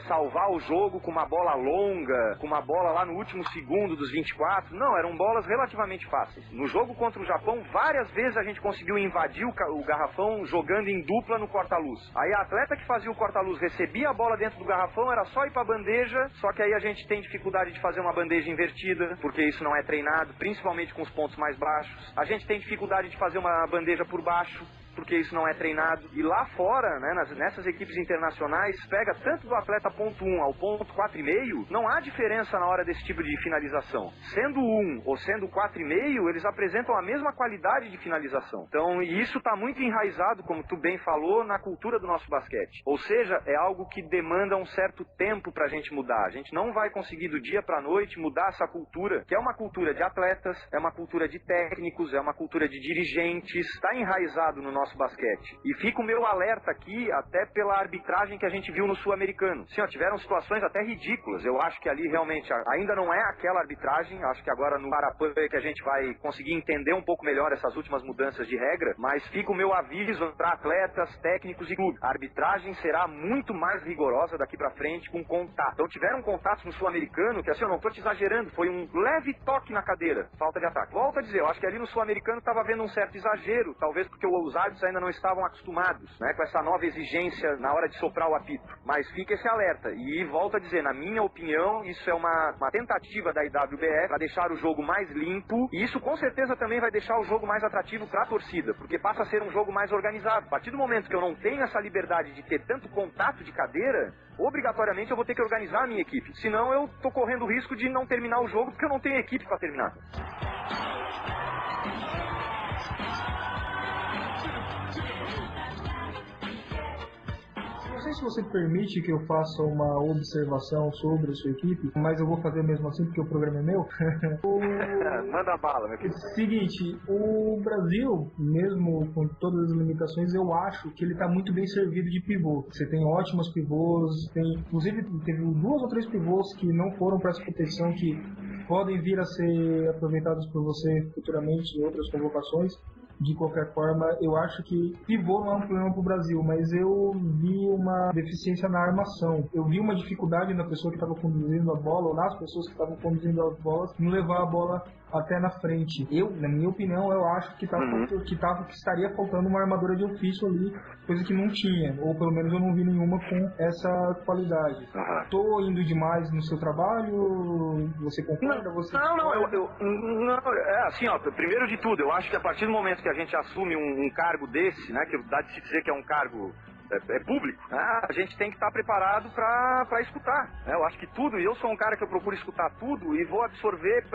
salvar o jogo com uma bola longa, com uma bola lá no último segundo dos 24. Não, eram bolas relativamente fáceis. No jogo contra o Japão, várias vezes a gente conseguiu invadir o garrafão jogando em dupla no corta-luz. Aí a atleta que fazia o corta-luz recebia a bola dentro do garrafão, era só ir pra bandeja, só que aí a gente tem dificuldade de fazer uma bandeja invertida, porque isso não é treinado, principalmente com os pontos mais baixos. A gente tem dificuldade de fazer uma bandeja por baixo, porque isso não é treinado. E lá fora, né, nessas equipes internacionais, pega tanto do atleta ponto 1 ao ponto 4,5, não há diferença na hora desse tipo de finalização. Sendo 1 ou sendo 4,5, eles apresentam a mesma qualidade de finalização. Então, e isso está muito enraizado, como tu bem falou, na cultura do nosso basquete. Ou seja, é algo que demanda um certo tempo para a gente mudar. A gente não vai conseguir do dia para a noite mudar essa cultura, que é uma cultura de atletas, é uma cultura de técnicos, é uma cultura de dirigentes, está enraizado no nosso basquete. E fica o meu alerta aqui, até pela arbitragem que a gente viu no Sul-Americano. Sim, ó, tiveram situações até ridículas. Eu acho que ali realmente ainda não é aquela arbitragem. Acho que agora no Parapan que a gente vai conseguir entender um pouco melhor essas últimas mudanças de regra, mas fica o meu aviso para atletas, técnicos e clubes. A arbitragem será muito mais rigorosa daqui para frente com contato. Então tiveram contatos no Sul-Americano que, assim, eu não tô te exagerando, foi um leve toque na cadeira, falta de ataque. Volto a dizer, eu acho que ali no Sul-Americano estava havendo um certo exagero, talvez porque os árbitros ainda não estavam acostumados, né, com essa nova exigência na hora de soprar o apito. Mas fica esse alerta. E volto a dizer, na minha opinião, isso é uma tentativa da IWBF para deixar o jogo mais limpo, e isso com certeza também vai deixar o jogo mais atrativo para a torcida, porque passa a ser um jogo mais organizado. A partir do momento que eu não tenho essa liberdade de ter tanto contato de cadeira, obrigatoriamente eu vou ter que organizar a minha equipe. Senão eu tô correndo o risco de não terminar o jogo porque eu não tenho equipe para terminar. Não sei se você permite que eu faça uma observação sobre a sua equipe, mas eu vou fazer mesmo assim porque o programa é meu. Manda bala, meu querido. Seguinte, o Brasil, mesmo com todas as limitações, eu acho que ele está muito bem servido de pivô. Você tem ótimos pivôs, inclusive teve 2 ou 3 pivôs que não foram para essa competição, que podem vir a ser aproveitados por você futuramente em outras convocações. De qualquer forma, eu acho que pivô não é um problema para o Brasil, mas eu vi uma deficiência na armação. Eu vi uma dificuldade na pessoa que estava conduzindo a bola, ou nas pessoas que estavam conduzindo as bolas, em levar a bola até na frente. Na minha opinião, eu acho que estaria faltando uma armadura de ofício ali, coisa que não tinha, ou pelo menos eu não vi nenhuma com essa qualidade. Tô indo demais no seu trabalho? Você concorda? Não, é assim, ó, primeiro de tudo, eu acho que a partir do momento que a gente assume um cargo desse, né, que dá de se dizer que é um cargo público, a gente tem que estar preparado para escutar, né? Eu acho que tudo, e eu sou um cara que eu procuro escutar tudo e vou absorver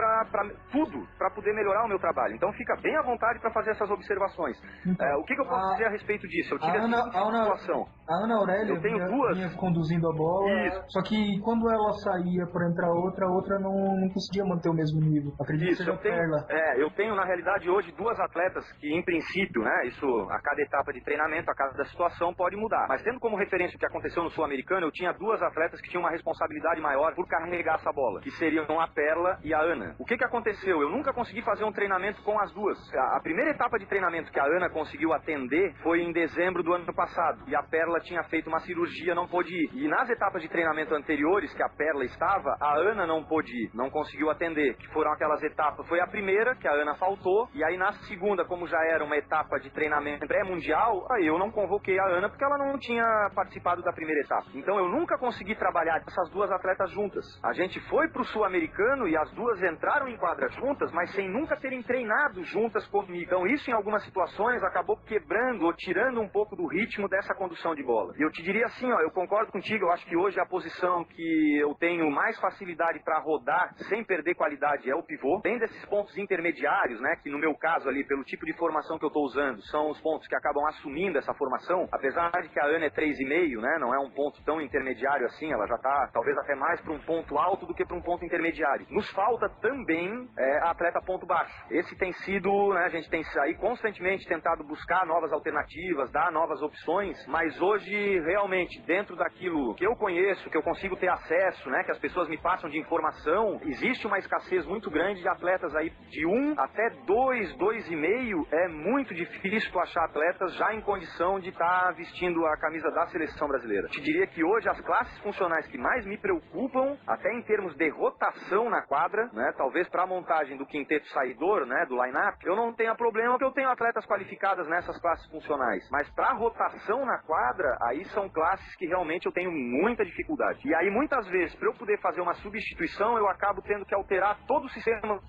tudo para poder melhorar o meu trabalho. Então fica bem à vontade para fazer essas observações. Então, o que eu posso dizer a respeito disso? Eu tive essa situação. A Ana Aurélia vinha conduzindo a bola, só que quando ela saía para entrar a outra não conseguia manter o mesmo nível. Acredito que seja Perla. Eu tenho na realidade hoje 2 atletas que em princípio, né, isso a cada etapa de treinamento, a cada situação pode mudar. Mas tendo como referência o que aconteceu no Sul-Americano, eu tinha 2 atletas que tinham uma responsabilidade maior por carregar essa bola, que seriam a Perla e a Ana. O que aconteceu? Eu nunca consegui fazer um treinamento com as duas. A primeira etapa de treinamento que a Ana conseguiu atender foi em dezembro do ano passado, e a Perla tinha feito uma cirurgia, não pôde ir. E nas etapas de treinamento anteriores, que a Perla estava, a Ana não pôde ir, não conseguiu atender, que foram aquelas etapas. Foi a primeira, que a Ana faltou, e aí na segunda, como já era uma etapa de treinamento pré-mundial, aí eu não convoquei a Ana, porque ela não tinha participado da primeira etapa. Então eu nunca consegui trabalhar essas 2 atletas juntas. A gente foi pro Sul-Americano e as 2 entraram em quadra juntas, mas sem nunca terem treinado juntas comigo. Então isso em algumas situações acabou quebrando ou tirando um pouco do ritmo dessa condução de bola. E eu te diria assim, ó, eu concordo contigo, eu acho que hoje a posição que eu tenho mais facilidade para rodar sem perder qualidade é o pivô. Tem desses pontos intermediários, né, que no meu caso ali, pelo tipo de formação que eu tô usando, são os pontos que acabam assumindo essa formação, apesar de que a Ana é 3,5, né? Não é um ponto tão intermediário assim, ela já tá talvez até mais para um ponto alto do que para um ponto intermediário. Nos falta também a atleta ponto baixo. Esse tem sido, né, a gente tem aí constantemente tentado buscar novas alternativas, dar novas opções, mas hoje realmente dentro daquilo que eu conheço, que eu consigo ter acesso, né, que as pessoas me passam de informação, existe uma escassez muito grande de atletas aí de 1 até 2,5, é muito difícil tu achar atletas já em condição de estar vestindo vestindo a camisa da seleção brasileira. Te diria que hoje as classes funcionais que mais me preocupam, até em termos de rotação na quadra, né, talvez para a montagem do quinteto saidor, né, do line-up, eu não tenha problema porque eu tenho atletas qualificadas nessas classes funcionais. Mas para rotação na quadra, aí são classes que realmente eu tenho muita dificuldade. E aí muitas vezes, para eu poder fazer uma substituição, eu acabo tendo que alterar todo o sistema.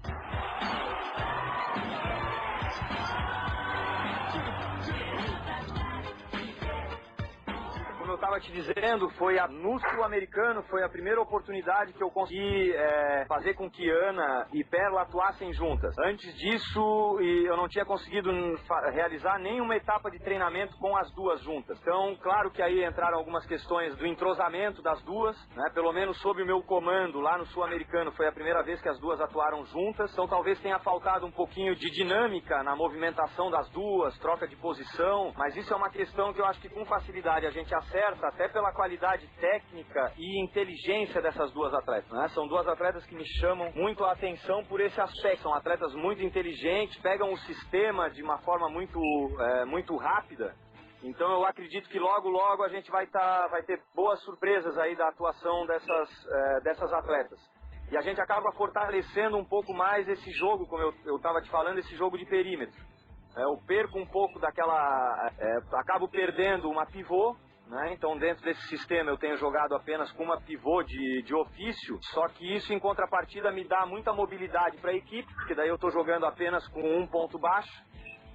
Como eu estava te dizendo, no Sul-Americano foi a primeira oportunidade que eu consegui fazer com que Ana e Perla atuassem juntas. Antes disso, eu não tinha conseguido realizar nenhuma etapa de treinamento com as duas juntas. Então, claro que aí entraram algumas questões do entrosamento das duas, né? Pelo menos sob o meu comando lá no Sul-Americano foi a primeira vez que as duas atuaram juntas. Então, talvez tenha faltado um pouquinho de dinâmica na movimentação das duas, troca de posição, mas isso é uma questão que eu acho que com facilidade a gente acerta, até pela qualidade técnica e inteligência dessas duas atletas, né? São duas atletas que me chamam muito a atenção por esse aspecto. São atletas muito inteligentes, pegam o sistema de uma forma muito rápida. Então eu acredito que logo a gente vai ter boas surpresas aí da atuação dessas atletas. E a gente acaba fortalecendo um pouco mais esse jogo, como eu estava te falando, esse jogo de perímetro. Eu perco um pouco acabo perdendo uma pivô, né? Então dentro desse sistema eu tenho jogado apenas com uma pivô de ofício, só que isso em contrapartida me dá muita mobilidade para a equipe, porque daí eu estou jogando apenas com um ponto baixo,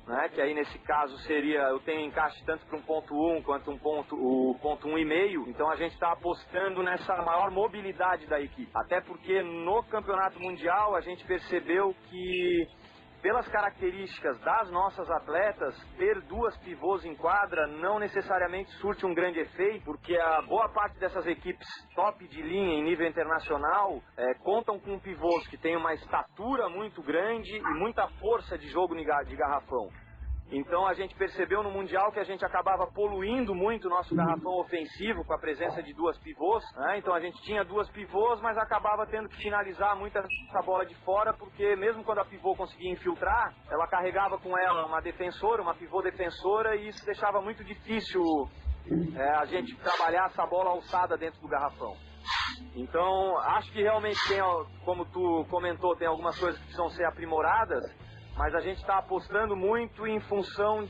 né? Que aí nesse caso eu tenho encaixe tanto para um ponto 1 quanto o ponto 1,5, então a gente está apostando nessa maior mobilidade da equipe, até porque no campeonato mundial a gente percebeu que pelas características das nossas atletas, ter duas pivôs em quadra não necessariamente surte um grande efeito, porque a boa parte dessas equipes top de linha em nível internacional contam com pivôs que têm uma estatura muito grande e muita força de jogo de garrafão. Então a gente percebeu no Mundial que a gente acabava poluindo muito o nosso garrafão ofensivo com a presença de duas pivôs, né? Então a gente tinha duas pivôs, mas acabava tendo que finalizar muito essa bola de fora, porque mesmo quando a pivô conseguia infiltrar, ela carregava com ela uma pivô defensora, e isso deixava muito difícil a gente trabalhar essa bola alçada dentro do garrafão. Então acho que realmente como tu comentou, tem algumas coisas que precisam ser aprimoradas, mas a gente está apostando muito em função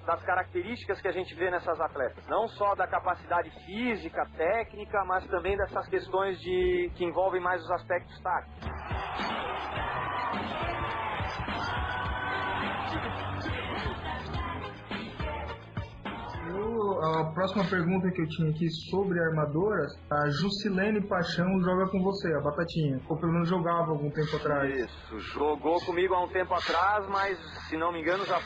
das características que a gente vê nessas atletas. Não só da capacidade física, técnica, mas também dessas questões que envolvem mais os aspectos táticos. A próxima pergunta que eu tinha aqui sobre armadoras, a Jusilene Paixão joga com você, a Batatinha, ou pelo menos jogava algum tempo atrás. Isso, jogou comigo há um tempo atrás, mas se não me engano já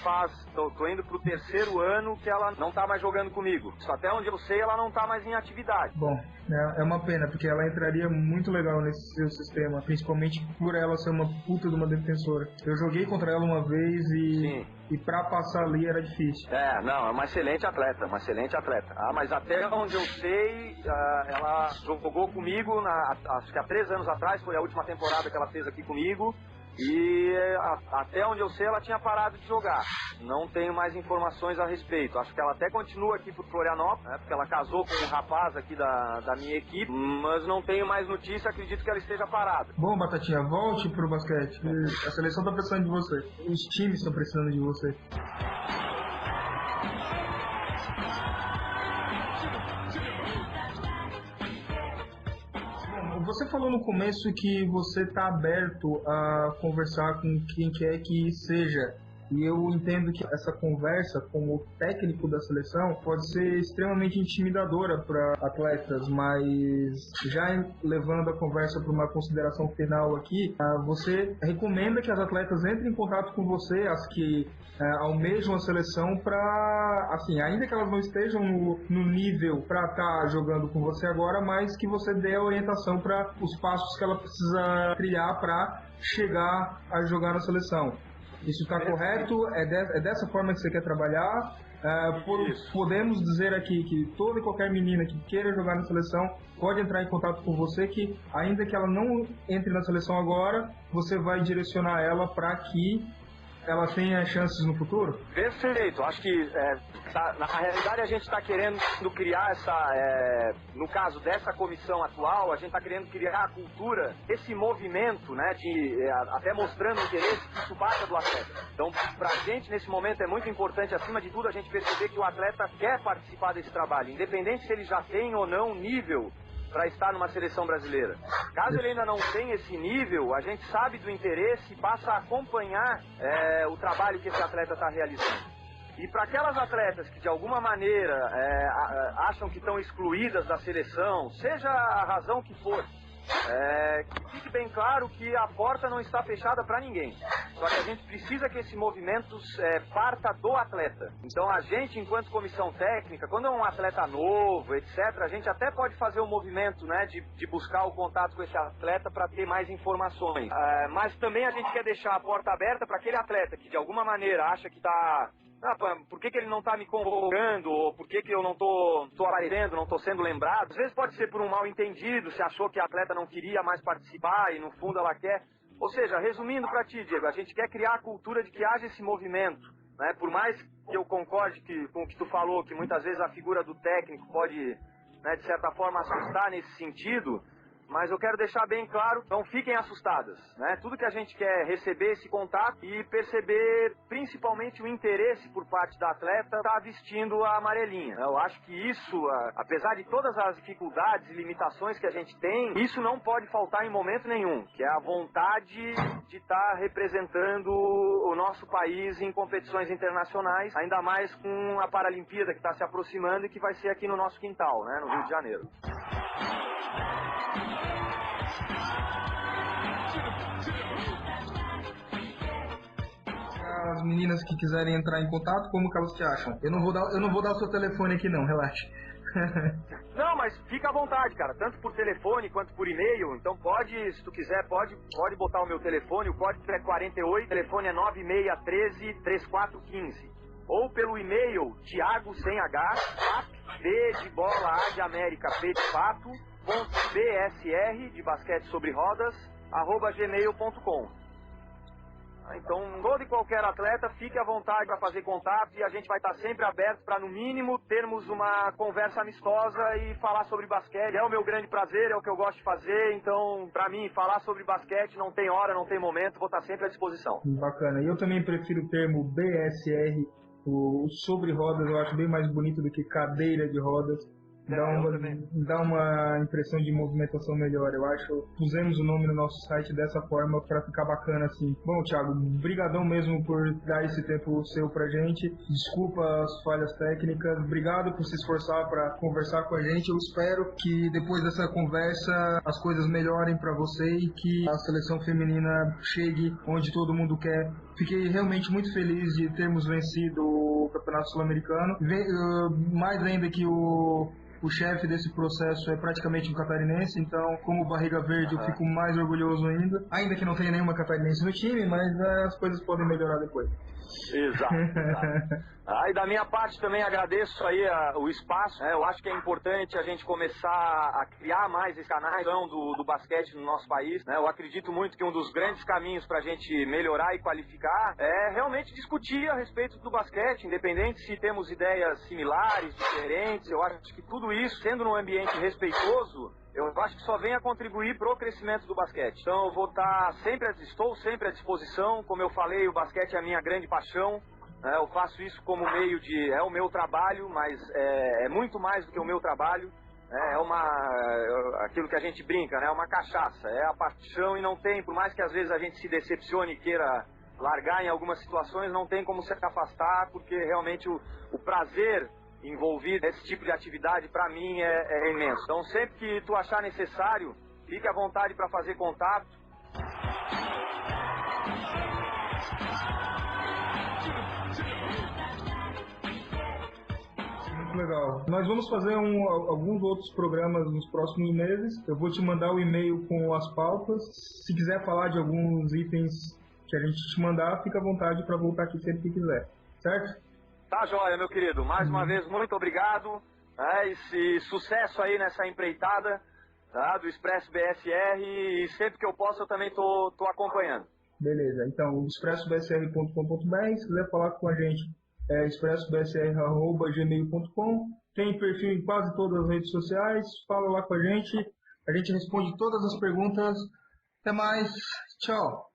tô indo pro 3º ano que ela não tá mais jogando comigo. Só até onde eu sei ela não tá mais em atividade. Bom, é uma pena, porque ela entraria muito legal nesse seu sistema, principalmente por ela ser uma puta de uma defensora. Eu joguei contra ela uma vez e pra passar ali era difícil. Não, é uma excelente atleta, mas até onde eu sei, ela jogou comigo, acho que há 3 anos atrás, foi a última temporada que ela fez aqui comigo, e até onde eu sei ela tinha parado de jogar. Não tenho mais informações a respeito. Acho que ela até continua aqui por Florianópolis, né, porque ela casou com um rapaz aqui da minha equipe, mas não tenho mais notícia, acredito que ela esteja parada. Bom, Batatinha, volte pro basquete. A seleção tá precisando de você. Os times estão precisando de você. Você falou no começo que você está aberto a conversar com quem quer que seja. E eu entendo que essa conversa, como técnico da seleção, pode ser extremamente intimidadora para atletas, mas já levando a conversa para uma consideração final aqui, você recomenda que as atletas entrem em contato com você, as que almejam a seleção, para, assim, ainda que elas não estejam no nível para estar jogando com você agora, mas que você dê a orientação para os passos que ela precisa trilhar para chegar a jogar na seleção. Isso está correto? É dessa forma que você quer trabalhar? Podemos dizer aqui que toda e qualquer menina que queira jogar na seleção pode entrar em contato com você, que ainda que ela não entre na seleção agora, você vai direcionar ela para que ela tenha chances no futuro? Perfeito, acho que na realidade a gente está querendo criar no caso dessa comissão atual, a gente está querendo criar a cultura, esse movimento, né, até mostrando o interesse que isso bata do atleta. Então, pra gente nesse momento é muito importante, acima de tudo, a gente perceber que o atleta quer participar desse trabalho, independente se ele já tem ou não nível para estar numa seleção brasileira. Caso ele ainda não tenha esse nível, a gente sabe do interesse e passa a acompanhar o trabalho que esse atleta está realizando. E para aquelas atletas que de alguma maneira acham que estão excluídas da seleção, seja a razão que for, que fique bem claro que a porta não está fechada para ninguém. Só que a gente precisa que esse movimento parta do atleta. Então a gente, enquanto comissão técnica, quando é um atleta novo, etc., a gente até pode fazer o movimento, né, de buscar o contato com esse atleta para ter mais informações. Mas também a gente quer deixar a porta aberta para aquele atleta que de alguma maneira acha que está... por que ele não está me convocando? Ou por que eu não estou aparecendo, não estou sendo lembrado? Às vezes pode ser por um mal entendido, se achou que a atleta não queria mais participar e no fundo ela quer. Ou seja, resumindo para ti, Diego, a gente quer criar a cultura de que haja esse movimento, né? Por mais que eu concorde com o que tu falou, que muitas vezes a figura do técnico pode, né, de certa forma, assustar nesse sentido, mas eu quero deixar bem claro, não fiquem assustadas, né? Tudo que a gente quer é receber esse contato e perceber principalmente o interesse por parte da atleta estar vestindo a amarelinha. Eu acho que isso, apesar de todas as dificuldades e limitações que a gente tem, isso não pode faltar em momento nenhum, que é a vontade de estar representando o nosso país em competições internacionais, ainda mais com a Paralimpíada que está se aproximando e que vai ser aqui no nosso quintal, né, no Rio de Janeiro. As meninas que quiserem entrar em contato, como que elas te acham? Eu não vou dar o seu telefone aqui não, relaxa. Não, mas fica à vontade, cara, tanto por telefone quanto por e-mail. Então pode, se tu quiser, pode botar o meu telefone, o código é 48, o telefone é 9613-3415. Ou pelo e-mail, Thiago sem H, B de bola, A de América, P de pato, .bsr, de basquete sobre rodas, @gmail.com. Então, todo e qualquer atleta, fique à vontade para fazer contato e a gente vai estar sempre aberto para, no mínimo, termos uma conversa amistosa e falar sobre basquete. É o meu grande prazer, é o que eu gosto de fazer, então, para mim, falar sobre basquete não tem hora, não tem momento, vou estar sempre à disposição. Bacana. E eu também prefiro o termo BSR, o sobre rodas, eu acho bem mais bonito do que cadeira de rodas. Dá uma impressão de movimentação melhor, eu acho. Pusemos o nome no nosso site dessa forma para ficar bacana assim. Bom, Thiago, brigadão mesmo por dar esse tempo seu pra gente. Desculpa as falhas técnicas. Obrigado por se esforçar para conversar com a gente. Eu espero que depois dessa conversa as coisas melhorem para você e que a seleção feminina chegue onde todo mundo quer. Fiquei realmente muito feliz de termos vencido o Campeonato Sul-Americano. Mais ainda que o chefe desse processo é praticamente um catarinense, então, como barriga verde, eu fico mais orgulhoso ainda que não tenha nenhuma catarinense no time, mas as coisas podem melhorar depois. Exato. E da minha parte também agradeço aí o espaço, né? Eu acho que é importante a gente começar a criar mais esse canal do basquete no nosso país, né? Eu acredito muito que um dos grandes caminhos para a gente melhorar e qualificar é realmente discutir a respeito do basquete, independente se temos ideias similares, diferentes. Eu acho que tudo isso, sendo num ambiente respeitoso, eu acho que só vem a contribuir para o crescimento do basquete. Então eu estou sempre à disposição. Como eu falei, o basquete é a minha grande paixão. Eu faço isso como meio de... é o meu trabalho, mas é muito mais do que o meu trabalho. Aquilo que a gente brinca, né? É uma cachaça, é a paixão e não tem, por mais que às vezes a gente se decepcione e queira largar em algumas situações, não tem como se afastar, porque realmente o prazer envolvido nesse tipo de atividade, para mim, é imenso. Então, sempre que tu achar necessário, fique à vontade para fazer contato. Muito legal. Nós vamos fazer alguns outros programas nos próximos meses. Eu vou te mandar o e-mail com as pautas. Se quiser falar de alguns itens que a gente te mandar, fica à vontade para voltar aqui sempre que quiser. Certo? Tá joia, meu querido. Mais uma vez, muito obrigado. E sucesso aí nessa empreitada, tá, do Expresso BSR. E sempre que eu posso, eu também tô acompanhando. Beleza, então expressobsr.com.br, se quiser falar com a gente, é expressobsr.gmail.com, tem perfil em quase todas as redes sociais, fala lá com a gente responde todas as perguntas. Até mais, tchau!